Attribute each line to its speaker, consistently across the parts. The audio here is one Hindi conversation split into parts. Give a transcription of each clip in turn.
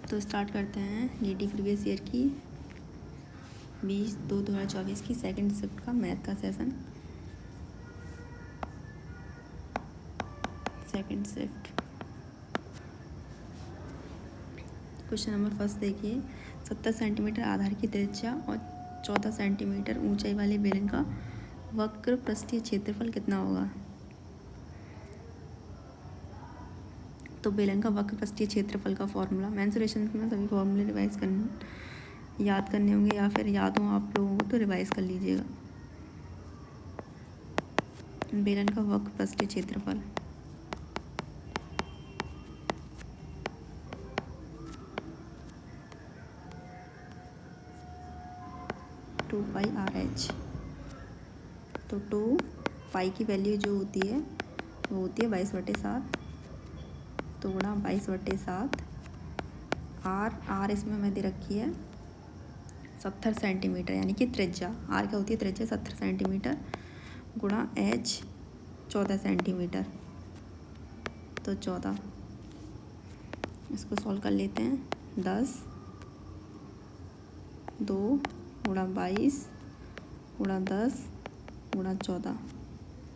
Speaker 1: तो स्टार्ट करते हैं नीडी प्रीवियस ईयर की 20/2/2024 की सेकंड शिफ्ट का मैथ का session. Second shift question number first देखिए। 70 सेंटीमीटर आधार की त्रिज्या और 14 सेंटीमीटर ऊंचाई वाले बेलन का वक्र पृष्ठीय क्षेत्रफल कितना होगा। तो बेलन का वक्र पृष्ठीय क्षेत्रफल का फॉर्मूला, मेंसुरेशन में सभी फॉर्मूले रिवाइज करने याद करने होंगे, या फिर याद हो आप लोगों को तो रिवाइज कर लीजिएगा। बेलन का वक्र पृष्ठीय क्षेत्रफल टू पाई आर एच। तो 2 पाई की वैल्यू जो होती है वो होती है 22/7, तो गुणा 22/7। आर इसमें मैं दे रखी है 70 सेंटीमीटर, यानी कि त्रिज्या। आर क्या होती है, त्रिज्या 70 सेंटीमीटर गुणा एच 14 सेंटीमीटर, तो 14। इसको सॉल्व कर लेते हैं। 10 2 गुणा 22 गुणा 10 गुणा 14,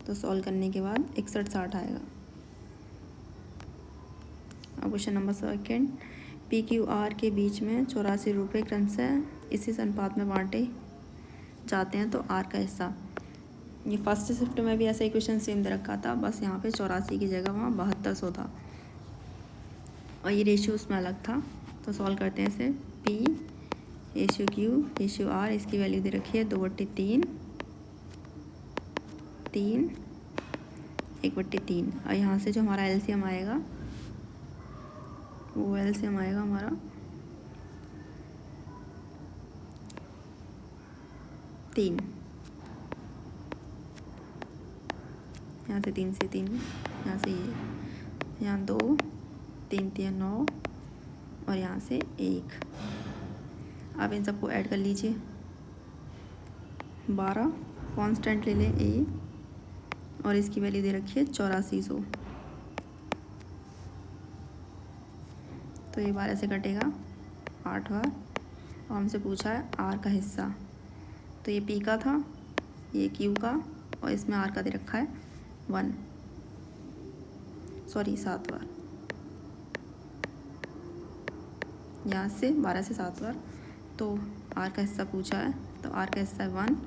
Speaker 1: तो सॉल्व करने के बाद 6160 आएगा। अब question number second. P Q R के बीच में 84 रुपये क्रमशः इसी अनुपात में बांटे जाते हैं, तो आर का हिस्सा। ये फर्स्ट शिफ्ट में भी ऐसा ही क्वेश्चन सेम दे रखा था, बस यहाँ पे 84 की जगह वहाँ 7200 था और ये रेशियो उसमें अलग था। तो सॉल्व करते हैं इसे। P ratio Q ratio R, इसकी वैल्यू दे रखी है 2/3 3 1/3। और यहाँ से जो हमारा एलसीएम आएगा वो एलसीएम आएगा हमारा 3। यहाँ से 3 से 3, यहाँ से ये, यहाँ 2 3 3 9 और यहाँ से 1। अब इन सबको ऐड कर लीजिए। 12 कांस्टेंट ले लें ए, और इसकी वैल्यू दे रखी है 8400। तो ये 12 से कटेगा 8 बार, और हमसे पूछा है आर का हिस्सा। तो ये पी का था, ये क्यू का, और इसमें आर का दे रखा है 7 बार। यहाँ से 12 से 7 बार, तो आर का हिस्सा पूछा है, तो आर का हिस्सा है 1,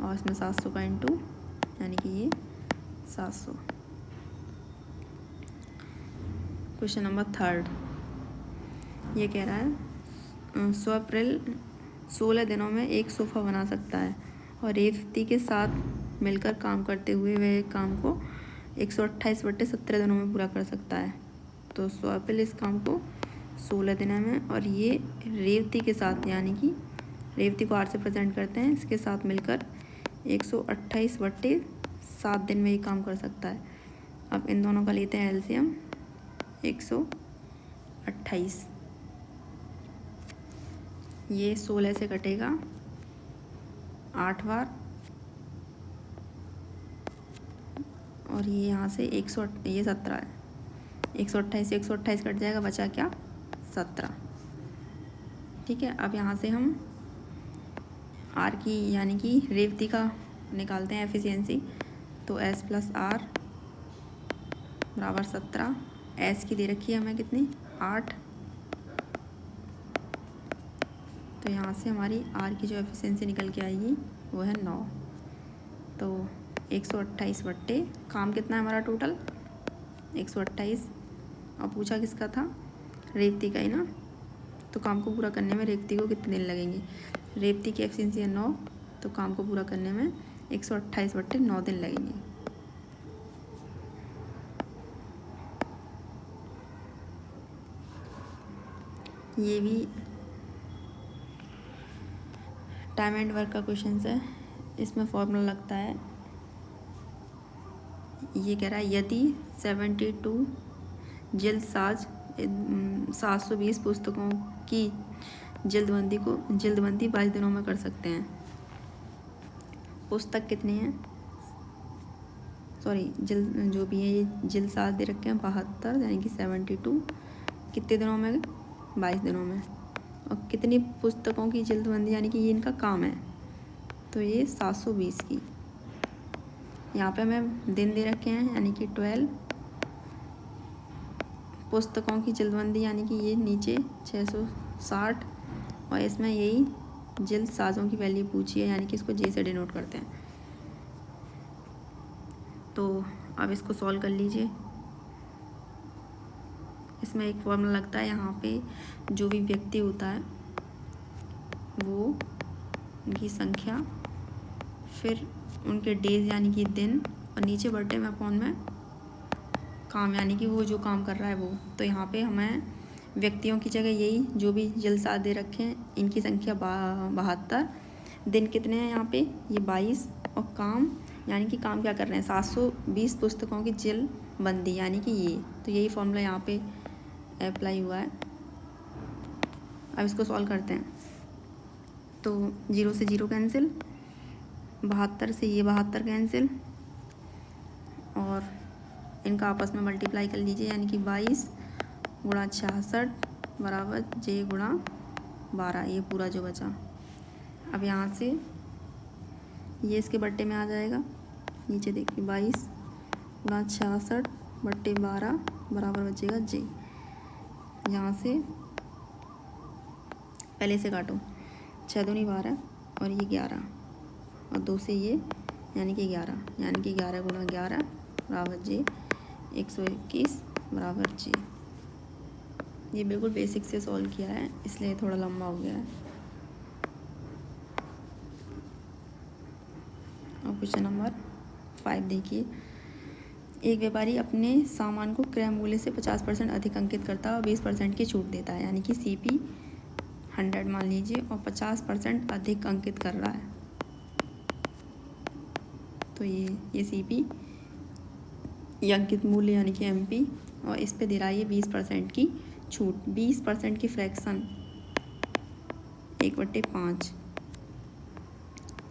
Speaker 1: और इसमें 700 का इंटू, यानी कि ये 700। Question number third. ये कह रहा है 100 अप्रैल 16 दिनों में एक सोफ़ा बना सकता है, और रेवती के साथ मिलकर काम करते हुए वह काम को 128/17 दिनों में पूरा कर सकता है। तो 100 अप्रैल इस काम को 16 दिनों में, और ये रेवती के साथ, यानी कि रेवती को 8 से प्रेजेंट करते हैं, इसके साथ मिलकर 128/7 दिन में ये काम कर सकता है। अब इन दोनों का लेते हैं एलसीएम 128। ये 16 से कटेगा 8 बार, और ये यहाँ से ये 17 है। 128 से 128 कट जाएगा, बचा क्या 17। ठीक है। अब यहाँ से हम आर की, यानी कि रेवती का निकालते हैं एफिशिएंसी। तो एस प्लस आर बराबर 17। एस की दे रखी है हमें कितनी, 8। तो यहाँ से हमारी आर की जो एफिशिएंसी निकल के आएगी वो है 9। तो 128 काम कितना है हमारा टोटल 128। और पूछा किसका था, रेवती का ही ना। तो काम को पूरा करने में रेवती को कितने दिन लगेंगे। रेवती की एफिशिएंसी है 9, तो काम को पूरा करने में 128/9 दिन लगेंगे। ये भी टाइम एंड वर्क का क्वेश्चन है, इसमें फॉर्मूला लगता है। ये कह रहा है यदि 72 जल्दसाज 720 पुस्तकों की जल्दबंदी 22 दिनों में कर सकते हैं। पुस्तक कितनी है, सॉरी जो भी है ये जल्दसाज दे रखे हैं 72, यानी कि 72 कितने दिनों में 22 दिनों में। और कितनी पुस्तकों की जल्दबंदी यानी कि ये इनका काम है, तो ये 720 की। यहाँ पे हमें दिन दे रखे हैं यानी कि 12 पुस्तकों की जल्दबंदी यानी कि ये नीचे 660 और इसमें यही जल्द साजों की वैल्यू पूछी है यानी कि इसको जे से डिनोट करते हैं। तो अब इसको सॉल्व कर लीजिए। इसमें एक फॉर्मूला लगता है, यहाँ पे जो भी व्यक्ति होता है वो उनकी संख्या, फिर उनके डेज यानी कि दिन, और नीचे बटे में अपॉन में काम यानी कि वो जो काम कर रहा है वो। तो यहाँ पे हमें व्यक्तियों की जगह यही जो भी जलसाज दे रखे हैं, इनकी संख्या 72, दिन कितने हैं यहाँ पे ये 22, और काम यानी कि काम क्या कर रहे हैं 720 पुस्तकों की जल्दबंदी यानी कि ये। तो यही फॉर्मूला यहाँ पे अप्लाई हुआ है। अब इसको सॉल्व करते हैं। तो 0 से 0 कैंसिल, 72 से ये 72 कैंसिल, और इनका आपस में मल्टीप्लाई कर लीजिए यानी कि 22 गुणा 66 बराबर जे गुणा 12, ये पूरा जो बचा। अब यहाँ से ये इसके बट्टे में आ जाएगा, नीचे देखिए 22 गुणा 66 बट्टे 12 बराबर बचेगा जे। यहाँ से पहले से काटो, 6 दूनी 12 और ये 11 और 2 से ये यानी कि 11, यानी कि 11 गुणा 11 बराबर जे, 121 बराबर जे। ये बिल्कुल बेसिक से सॉल्व किया है इसलिए थोड़ा लंबा हो गया है। और क्वेश्चन नंबर 5 देखिए, एक व्यापारी अपने सामान को क्रय मूल्य से 50% अधिक अंकित करता है और 20% की छूट देता है यानी कि CP 100 मान लीजिए और 50% अधिक अंकित कर रहा है। तो ये CP ये अंकित मूल्य यानी कि MP, और इस पे दे रहा है ये 20% की छूट। 20% की फ्रैक्शन 1/5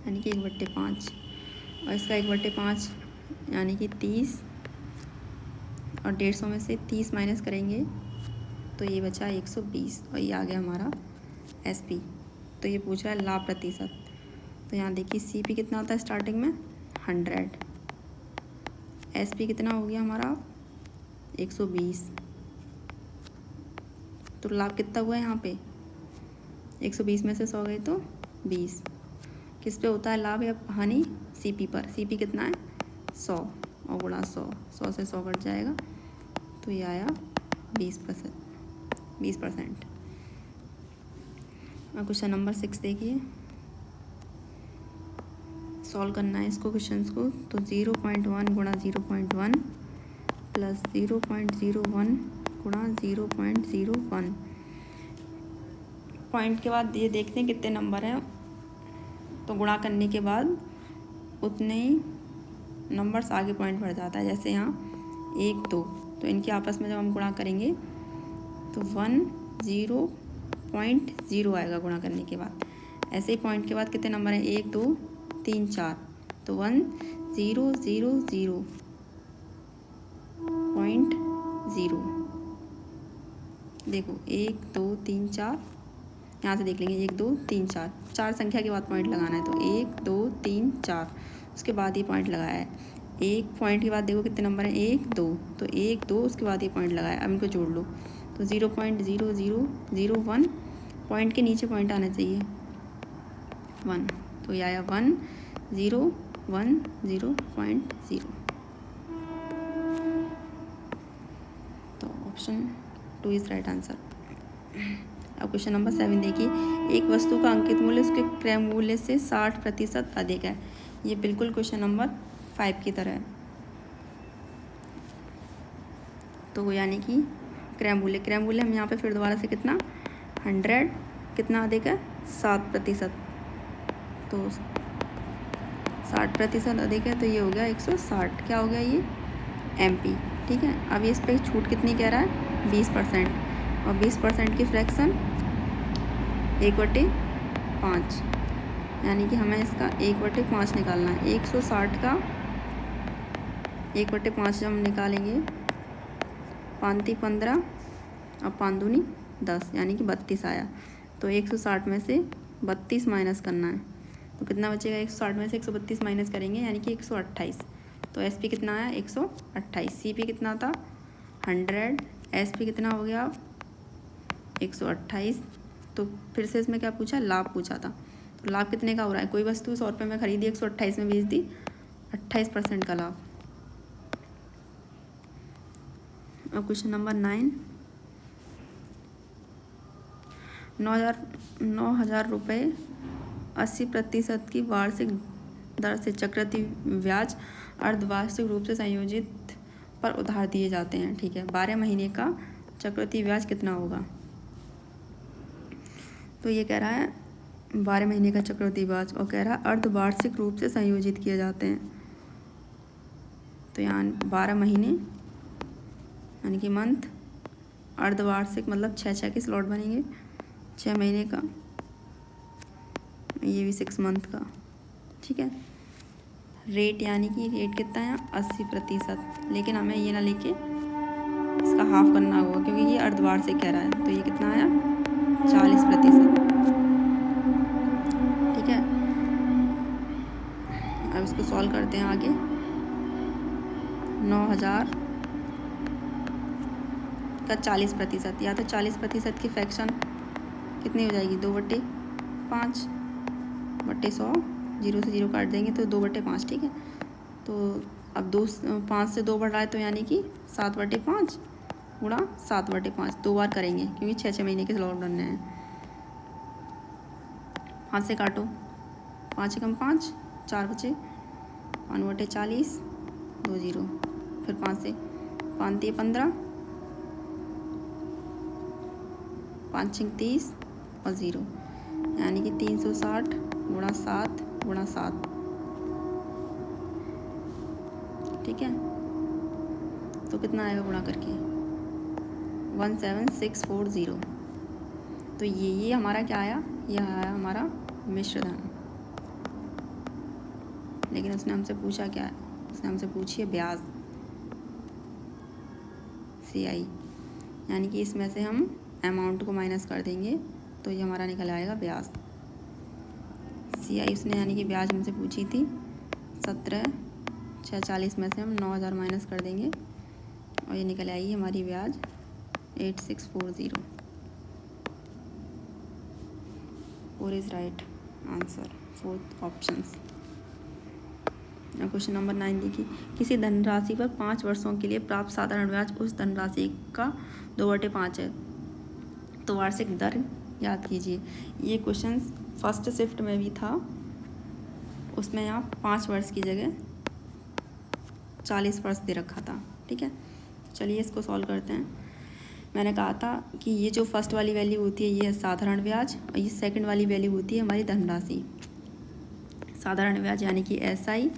Speaker 1: यानी कि 1/5, और इसका 1/5 यानी कि 30, और 150 में से 30 माइनस करेंगे तो ये बचा 120, और ये आ गया हमारा SP। तो ये पूछ रहा है लाभ प्रतिशत। तो यहाँ देखिए CP कितना होता है स्टार्टिंग में 100, SP कितना हो गया हमारा 120, तो लाभ कितना हुआ है यहाँ पे 120 में से 100 गए तो 20। किस पे होता है लाभ या हानि CP पर। CP कितना है 100 और गुणा 100, 100 से 100 कट जाएगा तो ये आया 20%। और क्वेश्चन नंबर 6 देखिए, सॉल्व करना है इसको क्वेश्चंस को। तो 0.1 गुणा 0.1 प्लस 0.01 गुणा 0.01, पॉइंट के बाद ये देखते हैं कितने नंबर हैं, तो गुणा करने के बाद उतने ही नंबर्स आगे पॉइंट बढ़ जाता है। जैसे यहाँ 1 2, तो इनके आपस में जब हम गुणा करेंगे तो 1 0.0 आएगा गुणा करने के बाद। ऐसे ही पॉइंट के बाद कितने नंबर हैं 1 2 3 4, तो 1 0 0 0.0। देखो 1 2 3 4, यहाँ से देख लेंगे 1 2 3 4, 4 संख्या के बाद पॉइंट लगाना है। तो 1 2 3 4, उसके बाद ये पॉइंट लगाया है। एक पॉइंट के बाद देखो कितने नंबर हैं 1 2, तो 1 2 उसके बाद ये पॉइंट लगाया। अब इनको जोड़ लो तो 0.0001, पॉइंट के नीचे पॉइंट आना चाहिए 1, तो ये आया 1 0 1 0.0। तो ऑप्शन 2 इज राइट आंसर। अब क्वेश्चन नंबर 7 देखिए, एक वस्तु का अंकित मूल्य उसके क्रय मूल्य से 60% अधिक है। ये बिल्कुल क्वेश्चन नंबर 5 की तरह है। तो यानी कि क्रय मूल्य हम यहाँ पे फिर दोबारा से कितना 100 कितना अधिक है 7%, तो 60% अधिक है तो ये हो गया 160। क्या हो गया ये MP, ठीक है। अब ये इस पर छूट कितनी कह रहा है 20%, और 20% की फ्रैक्शन 1/5, यानी कि हमें इसका 1/5 निकालना है। 160 का 1/5 जब हम निकालेंगे 5 3 15 और 5 दूनी 10 यानी कि 32 आया। तो 160 में से 32 माइनस करना है, तो कितना बचेगा? 160 में से 132 माइनस करेंगे यानी कि 128। तो एस पी कितना आया? 128। सी पी कितना था? 100। एस पी कितना हो गया? 128। तो फिर से इसमें क्या पूछा? लाभ पूछा था। तो लाभ कितने का हो रहा है? कोई वस्तु 100 रुपये में खरीदी, 128 में बेच दी, 28% का लाभ। और क्वेश्चन नंबर 9, 9,000 रुपये 80% की वार्षिक दर से चक्रवृद्धि ब्याज अर्धवार्षिक रूप से संयोजित पर उधार दिए जाते हैं। ठीक है, 12 महीने का चक्रवृद्धि ब्याज कितना होगा? तो ये कह रहा है 12 महीने का चक्रवृद्धि ब्याज, और कह रहा है अर्धवार्षिक रूप से संयोजित किए जाते हैं। तो यहाँ 12 महीने यानी कि मंथ, अर्धवार्षिक मतलब 6 के स्लॉट बनेंगे, 6 महीने का, ये भी 6 मंथ का। ठीक है, रेट यानी कि रेट कितना है? 80%। लेकिन हमें ये ना लेके इसका हाफ करना होगा क्योंकि ये अर्धवार्षिक कह रहा है। तो ये कितना आया? 40%। ठीक है, अब इसको सॉल्व करते हैं आगे। 9,000 का 40%, या तो 40% की फ्रैक्शन कितनी हो जाएगी? 2/5 बटे 100, 0 से 0 काट देंगे तो 2/5। ठीक है, तो अब 5 से 2 बढ़ रहा है तो यानी कि 7/5 गुणा 7/5, 2 बार करेंगे क्योंकि 6 महीने के स्लॉट बनने हैं। 5 से काटो, 5 एकम 5, 4 बचे, 5/40, 2 0, फिर 5 से 5 दिए 15, 5 6 30 और 0 यानी कि 360 गुणा 7 गुणा 7। ठीक है, तो कितना आएगा गुणा करके? 17640। तो ये हमारा क्या आया? ये आया हमारा मिश्र धन। लेकिन उसने हमसे पूछा क्या है? उसने हमसे पूछी है ब्याज, CI, यानी कि इसमें से हम अमाउंट को माइनस कर देंगे तो ये हमारा निकल आएगा ब्याज। CI उसने यानी कि ब्याज हमसे पूछी थी 17,640 में से हम 9,000 माइनस कर देंगे और ये निकल आएगी हमारी ब्याज 8640। 4 is right answer, 4th options. Question number 9 देखिए, किसी धनराशि पर 5 वर्षों के लिए प्राप्त साधारण ब्याज उस धनराशि का 2/5 है, तो वार्षिक दर याद कीजिए। ये क्वेश्चन फर्स्ट शिफ्ट में भी था, उसमें यहाँ 5 वर्ष की जगह 40 वर्ष दे रखा था। ठीक है, चलिए इसको सॉल्व करते हैं। मैंने कहा था कि ये जो फर्स्ट वाली वैल्यू होती है ये है साधारण ब्याज, और ये सेकंड वाली वैल्यू होती है हमारी धनराशि। साधारण ब्याज यानी कि SI,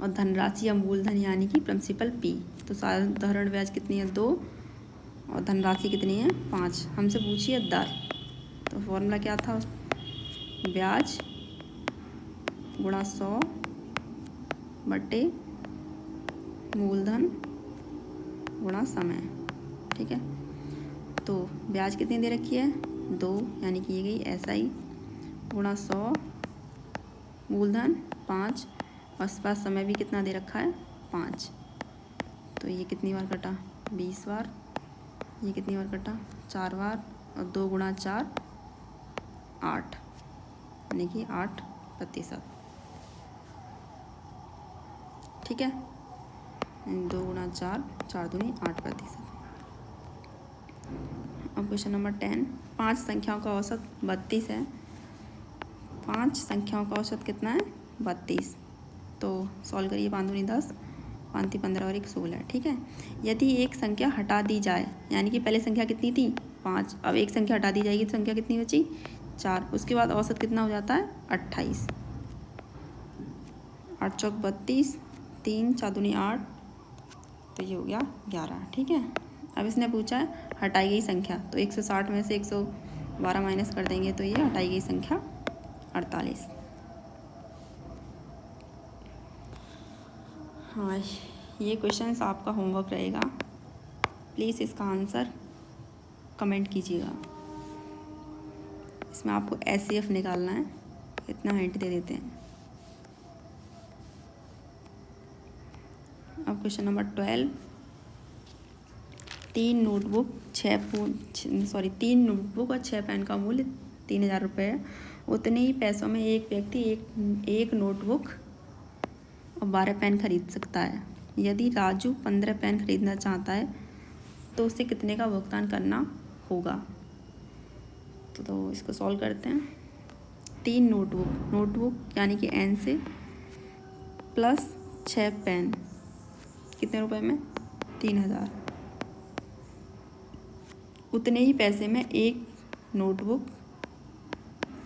Speaker 1: और धनराशि या मूलधन यानी कि प्रिंसिपल P। तो साधारण ब्याज कितनी है? 2, और धनराशि कितनी है? 5। हमसे पूछिए दर, तो फॉर्मूला क्या था? ब्याज गुणा 100 बटे मूलधन गुणा समय। ठीक है, तो ब्याज कितनी दे रखी है? 2, यानी कि ये गई SI गुणा 100, मूलधन 5, और इस पास समय भी कितना दे रखा है? 5। तो ये कितनी बार कटा? 20 बार। ये कितनी बार कटा? 4 बार, और 2 गुणा 4 8, यानी कि 8%। ठीक है, 2 गुणा 4, 4 दूनी 8%। अब क्वेश्चन नंबर 10, 5 संख्याओं का औसत 32 है। 5 संख्याओं का औसत कितना है? 32। तो सॉल्व करिए, 5 दूनी 10, 5 3 15 और 1 16। ठीक है, यदि एक संख्या हटा दी जाए, यानी कि पहले संख्या कितनी थी? 5, अब एक संख्या हटा दी जाएगी तो संख्या कितनी बची? 4। उसके बाद औसत कितना हो जाता है? 28। 8 चौक 32, 3 4 दूनी 8, तो ये हो गया 11। ठीक है, अब इसने पूछा है हटाई गई संख्या, तो 160 में से 112 माइनस कर देंगे तो ये हटाई गई संख्या 48। हाँ, ये क्वेश्चंस आपका होमवर्क रहेगा, प्लीज़ इसका आंसर कमेंट कीजिएगा। इसमें आपको HCF निकालना है, इतना हिंट दे देते हैं। अब क्वेश्चन नंबर 12, तीन नोटबुक और 6 पेन का मूल्य 3000 रुपये है। उतने ही पैसों में एक व्यक्ति एक नोटबुक और 12 पेन खरीद सकता है। यदि राजू 15 पेन खरीदना चाहता है तो उसे कितने का भुगतान करना होगा। तो इसको सॉल्व करते हैं। 3 नोटबुक यानी कि N से प्लस 6 पेन कितने रुपए में, 3000। उतने ही पैसे में एक नोटबुक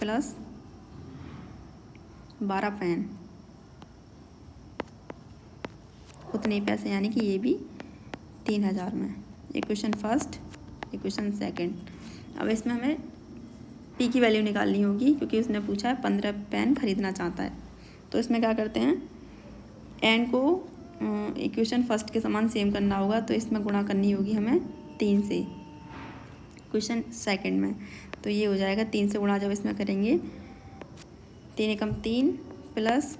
Speaker 1: प्लस 12 पेन, उतने ही पैसे यानी कि ये भी 3000 में। Equation first, equation second. अब इसमें हमें पी की वैल्यू निकालनी होगी क्योंकि उसने पूछा है 15 पेन खरीदना चाहता है। तो इसमें क्या करते हैं, एन को इक्वेशन फर्स्ट के समान सेम करना होगा, तो इसमें गुणा करनी होगी हमें 3 से। क्वेश्चन सेकंड में तो ये हो जाएगा 3 से गुणा जब इसमें करेंगे, 3 एकम 3 प्लस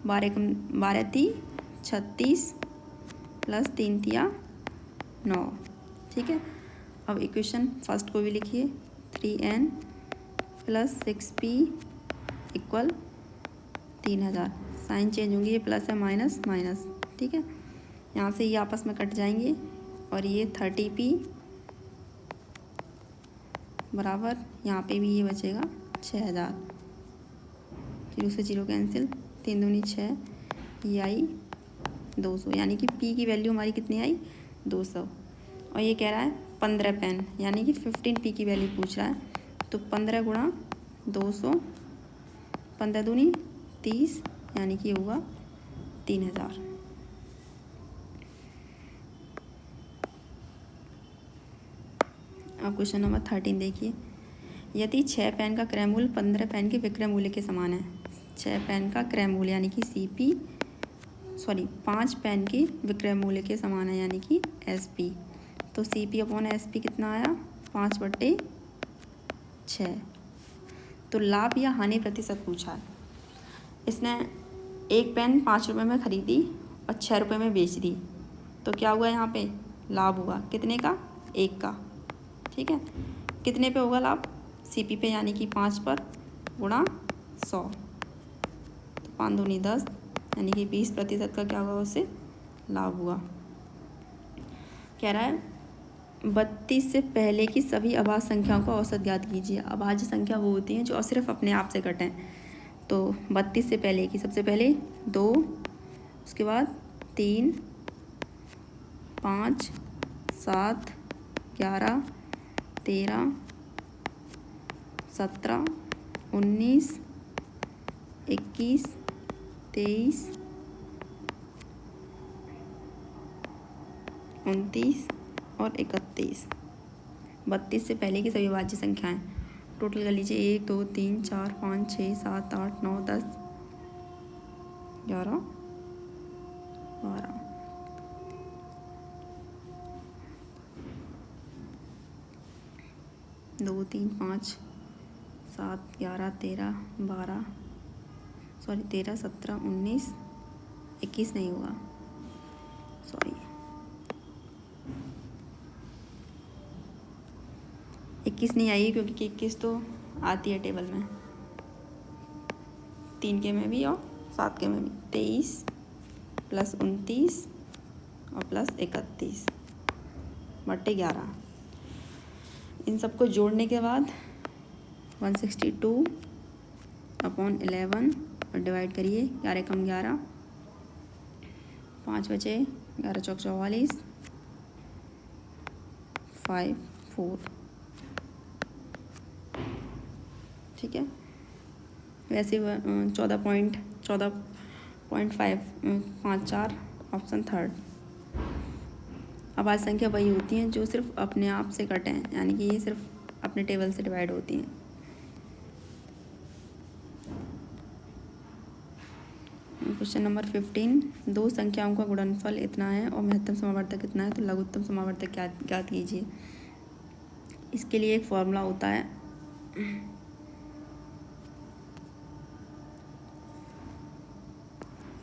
Speaker 1: 12 एकम 12 × 36 प्लस 3 × 9। ठीक है। अब इक्वेशन फर्स्ट को भी लिखिए, 3n plus 6p equal 3000। Sign change होंगे, ये प्लस है माइनस माइनस। ठीक है, यहाँ से ये आपस में कट जाएंगे और ये 30p बराबर यहाँ पे भी ये बचेगा 6000। 0 से 0 कैंसिल, 3 दूनी 6, ये आई 200, यानी कि p की वैल्यू हमारी कितनी आई 200। और ये कह रहा है 15 पेन यानी कि 15p की वैल्यू पूछ रहा है। तो 15 गुणा 200, 15 दूनी 30, यानी कि होगा 3000। अब क्वेश्चन नंबर 13 देखिए, यदि 6 पेन का क्रय मूल्य 15 पेन के विक्रय मूल्य के समान है। 6 पेन का क्रय मूल्य यानी कि 5 पेन के विक्रय मूल्य के समान है यानी कि SP। तो CP/SP कितना आया, 5/6। तो लाभ या हानि प्रतिशत पूछा है। इसने एक पेन 5 रुपये में खरीदी और 6 रुपये में बेच दी, तो क्या हुआ यहाँ पे, लाभ हुआ कितने का, 1 का। ठीक है, कितने पे होगा लाभ, CP पे यानी कि 5 पर गुणा 100, तो 5 दूनी 10 यानी कि 20% का क्या हुआ, उससे लाभ हुआ। कह रहा है 32 से पहले की सभी अभाज्य संख्याओं का औसत ज्ञात कीजिए। अभाज्य संख्या वो होती हैं जो सिर्फ अपने आप से कटें। तो 32 से पहले की, सबसे पहले 2, उसके बाद 3, 5, 7, 11, 13, 17, 19, 21, 23, 29 और 31। 32 से पहले की सभी अभाज्य संख्याएं टोटल कर लीजिए, 1, 2, 3, 4, 5, 6, 7, 8, 9, 10, 11, 12। 2, 3, 5, 7, 11, 13, 12, 13, 17, 19, 21 नहीं होगा, 21 नहीं आई क्योंकि 21 तो आती है टेबल में, 3 के में भी और 7 के में भी। 23 प्लस 29 और प्लस 31 बट्टे 11। इन सबको जोड़ने के बाद 162/11 और डिवाइड करिए, 11 कम 11, 5 बचे, 11 चौक 44, 5, 4। ठीक है, वैसे 14.54 ऑप्शन थर्ड। अभाज्य संख्या वही होती हैं जो सिर्फ अपने आप से कटें, यानी कि ये सिर्फ अपने टेबल से डिवाइड होती हैं। क्वेश्चन नंबर 15, दो संख्याओं का गुणनफल इतना है और महत्तम समावर्तक कितना है, तो लघुत्तम समावर्तक ज्ञात कीजिए। इसके लिए एक फॉर्मूला होता है,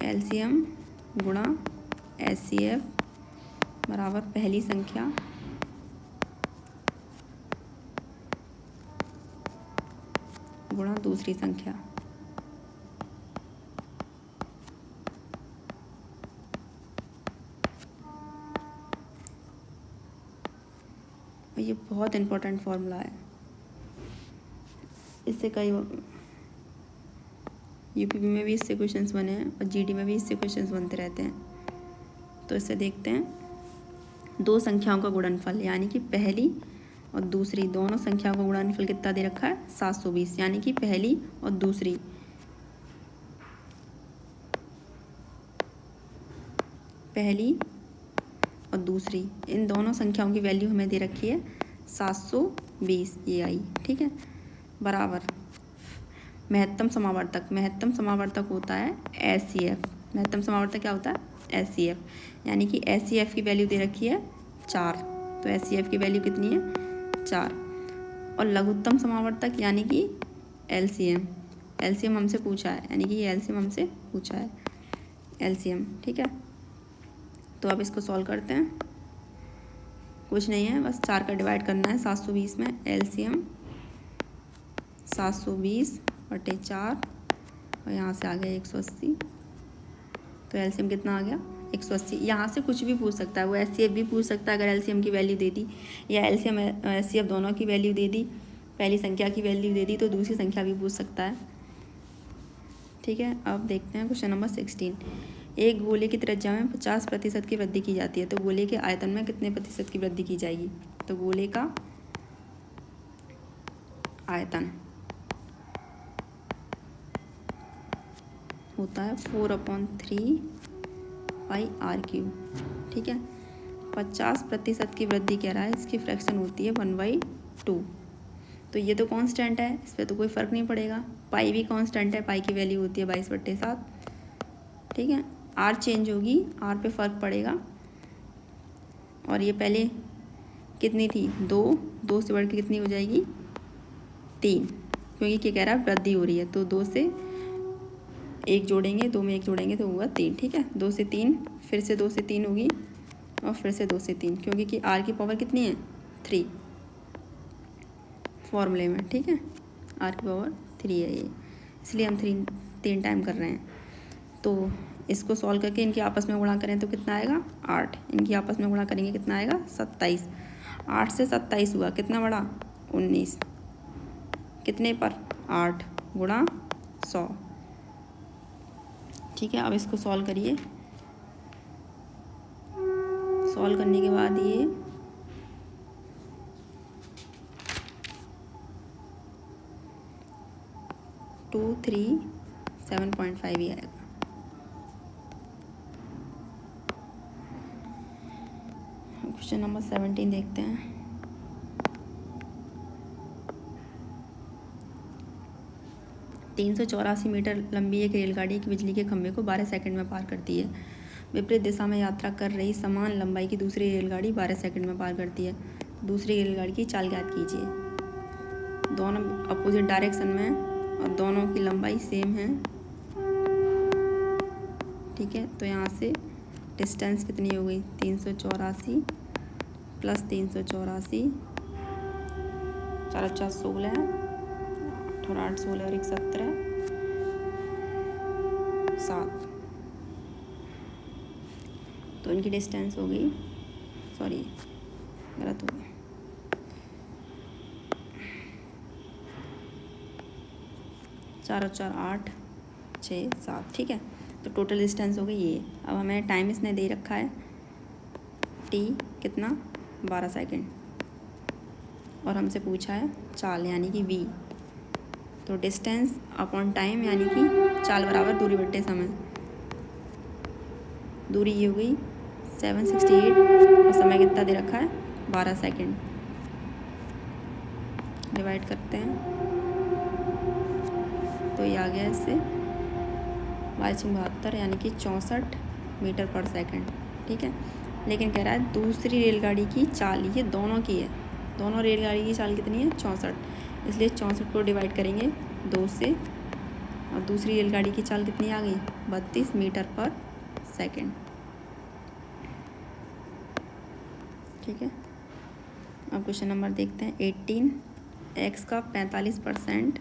Speaker 1: LCM गुणा HCF बराबर पहली संख्या गुणा दूसरी संख्या। ये बहुत इम्पोर्टेंट फॉर्मूला है, इससे कई यूपीपी में भी इससे क्वेश्चंस बने हैं और जीडी में भी इससे क्वेश्चंस बनते रहते हैं। तो इससे देखते हैं, दो संख्याओं का गुणनफल यानी कि पहली और दूसरी दोनों संख्याओं का गुणनफल कितना दे रखा है 720, यानी कि पहली और दूसरी और दूसरी इन दोनों संख्याओं की वैल्यू हमें दे रखी है 720 ये आई, ठीक है। बराबर महत्तम समावर्तक होता है HCF। महत्तम समावर्तक क्या होता है HCF, यानी कि HCF की वैल्यू दे रखी है 4, तो HCF की वैल्यू कितनी है 4। और लघुत्तम समावर्तक यानी कि LCM हमसे पूछा है, यानी कि ये LCM हमसे पूछा है LCM, ठीक है। तो अब इसको सॉल्व करते हैं, कुछ नहीं है, बस 4 का डिवाइड करना है 720 में। LCM 720/4 और यहाँ से आ गया 180, तो LCM कितना आ गया 180। यहाँ से कुछ भी पूछ सकता है, वो HCF भी पूछ सकता है अगर LCM की वैल्यू दे दी, या LCM HCF दोनों की वैल्यू दे दी, पहली संख्या की वैल्यू दे दी तो दूसरी संख्या भी पूछ सकता है, ठीक है। अब देखते हैं क्वेश्चन नंबर 16। एक गोले की त्रिज्या में 50% की वृद्धि की जाती है, तो गोले के आयतन में कितने प्रतिशत की वृद्धि की जाएगी। तो गोले का आयतन होता है 4/3πr³, ठीक है। 50% की वृद्धि कह रहा है, इसकी फ्रैक्शन होती है 1/2। तो ये तो कांस्टेंट है, इस पर तो कोई फ़र्क नहीं पड़ेगा। पाई भी कांस्टेंट है, पाई की वैल्यू होती है 22/7, ठीक है। आर चेंज होगी, आर पे फ़र्क पड़ेगा। और ये पहले कितनी थी 2 से बढ़ के कितनी हो जाएगी 3, क्योंकि क्या कह रहा है वृद्धि हो रही है, तो 2 से 1 जोड़ेंगे, 2 में 1 जोड़ेंगे तो होगा 3, ठीक है। 2 से 3, फिर से 2 से 3 होगी और फिर से 2 से 3, क्योंकि कि आर की पावर कितनी है 3 फॉर्मूले में, ठीक है। आर की पावर 3 है ये, इसलिए हम 3 टाइम कर रहे हैं। तो इसको सॉल्व करके इनके आपस में गुणा करें तो कितना आएगा 8, इनकी आपस में गुणा करेंगे कितना आएगा 27। 8 से 27 हुआ, कितना बड़ा 19, कितने पर 8 गुणा 100, ठीक है। अब इसको सॉल्व करिए, सॉल्व करने के बाद ये 237.5 ही आएगा। क्वेश्चन नंबर 17 देखते हैं। तीन 384 मीटर लंबी एक रेलगाड़ी एक बिजली के खंभे को 12 सेकंड में पार करती है। विपरीत दिशा में यात्रा कर रही समान लंबाई की दूसरी रेलगाड़ी 12 सेकंड में पार करती है। दूसरी रेलगाड़ी की चाल ज्ञात कीजिए। दोनों अपोजिट डायरेक्शन में और दोनों की लंबाई सेम है, ठीक है। तो यहाँ से डिस्टेंस कितनी हो गई 384 प्लस 384, 4 × 4 16, 8 और 8 16 और 1 17, 7। तो इनकी डिस्टेंस हो गई, सॉरी गलत हो गया, 4 और 4 8 6 7, ठीक है। तो टोटल डिस्टेंस हो गई ये। अब हमें टाइम इसने दे रखा है टी कितना 12 सेकंड, और हमसे पूछा है चाल यानी कि v। तो डिस्टेंस अपॉन टाइम यानी कि चाल बराबर दूरी बट्टे समय। दूरी ये हो गई 768 और समय कितना दे रखा है 12 सेकंड। डिवाइड करते हैं तो ये आ गया इससे 2272 यानी कि 64 मीटर पर सेकंड, ठीक है। लेकिन कह रहा है दूसरी रेलगाड़ी की चाल, ये दोनों की है, दोनों रेलगाड़ी की चाल कितनी है 64, इसलिए 64 को डिवाइड करेंगे 2 से, और दूसरी रेलगाड़ी की चाल कितनी आ गई 32 मीटर पर सेकेंड। ठीक है, अब क्वेश्चन नंबर देखते हैं 18। x का 45%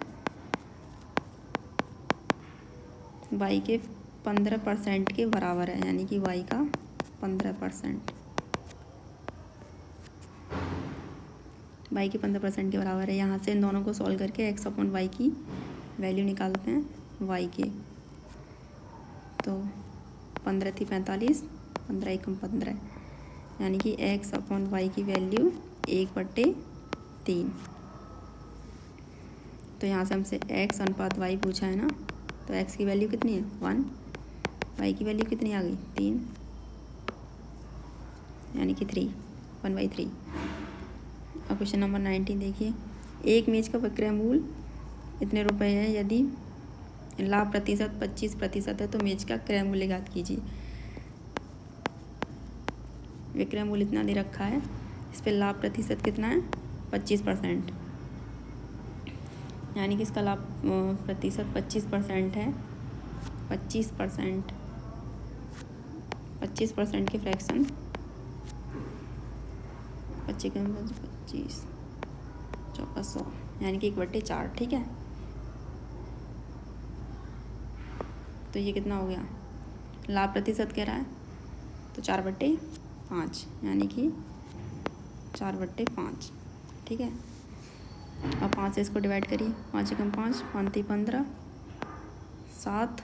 Speaker 1: y के 15% के बराबर है, यानी कि y का 15% y के 15% के बराबर है। यहाँ से इन दोनों को सॉल्व करके x अपॉन y की वैल्यू निकालते हैं y के। तो 15 थी 45, 15 एकम 15, यानी कि x अपॉन y की वैल्यू 1/3। तो यहाँ से हमसे x अनुपात y पूछा है ना, तो x की वैल्यू कितनी है 1, y की वैल्यू कितनी आ गई 3, यानी कि 3, 1/3। अब क्वेश्चन नंबर 19 देखिए, एक मेज का विक्रय मूल्य इतने रुपए है, यदि लाभ प्रतिशत 25% है तो मेज का क्रय मूल्य ज्ञात कीजिए। विक्रय मूल्य इतना दे रखा है, इस पर लाभ प्रतिशत कितना है 25%, यानी कि इसका लाभ प्रतिशत 25% है। 25% के फ्रैक्शन 25 400, यानी कि 1/4। ठीक है, तो ये कितना हो गया, लाभ प्रतिशत कह रहा है तो 4/5, यानी कि 4/5। ठीक है, अब 5 से इसको डिवाइड करिए, 5 एकम 5, 5 3 15, 7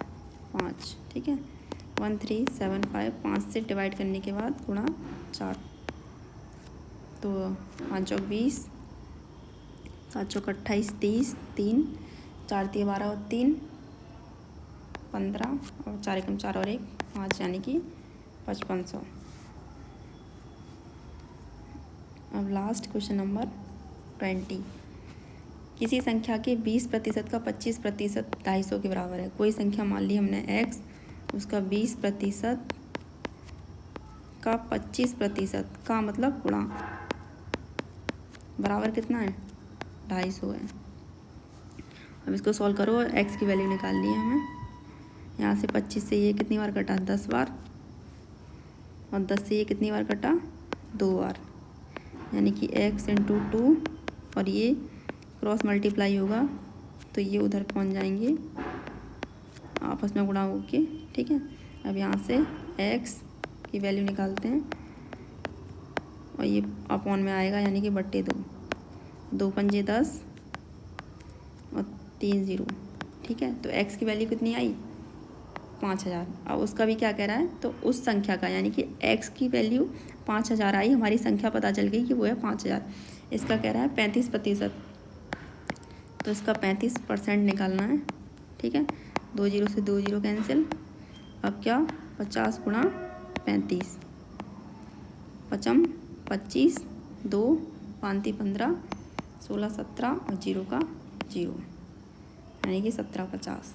Speaker 1: 5। ठीक है, 1375, 5 से डिवाइड करने के बाद गुणा 4, तो 5 चौक 20, 7 चौक 28, 30, 3 4 3 12 और 3 15, और 4 एकम 4 और 1 5, यानी कि 5500। अब लास्ट क्वेश्चन नंबर 20। किसी संख्या के 20% का 25% 250 के बराबर है। कोई संख्या मान ली हमने x, उसका 20% का 25% का मतलब गुणा बराबर कितना है 250 है। अब इसको सॉल्व करो, x की वैल्यू निकालनी है हमें। यहाँ से 25 से ये कितनी बार कटा 10 बार, और 10 से ये कितनी बार कटा 2 बार, यानी कि x × 2, और ये क्रॉस मल्टीप्लाई होगा तो ये उधर पहुँच जाएंगे आपस में गुणा होके। ठीक है, अब यहाँ से x की वैल्यू निकालते हैं, और ये अपॉन में आएगा, यानी कि 2/2, 2 पंजे 10 और 3 0। ठीक है, तो x की वैल्यू कितनी आई 5000। अब उसका भी क्या कह रहा है, तो उस संख्या का, यानी कि x की वैल्यू 5000 आई, हमारी संख्या पता चल गई कि वो है 5000। इसका कह रहा है 35%, तो इसका 35% निकालना है। ठीक है, 2 0 से 2 0 कैंसिल। अब क्या 50 × 35, 5 25, 2 5 15, 16 17 और 0 का 0, यानी कि 1750।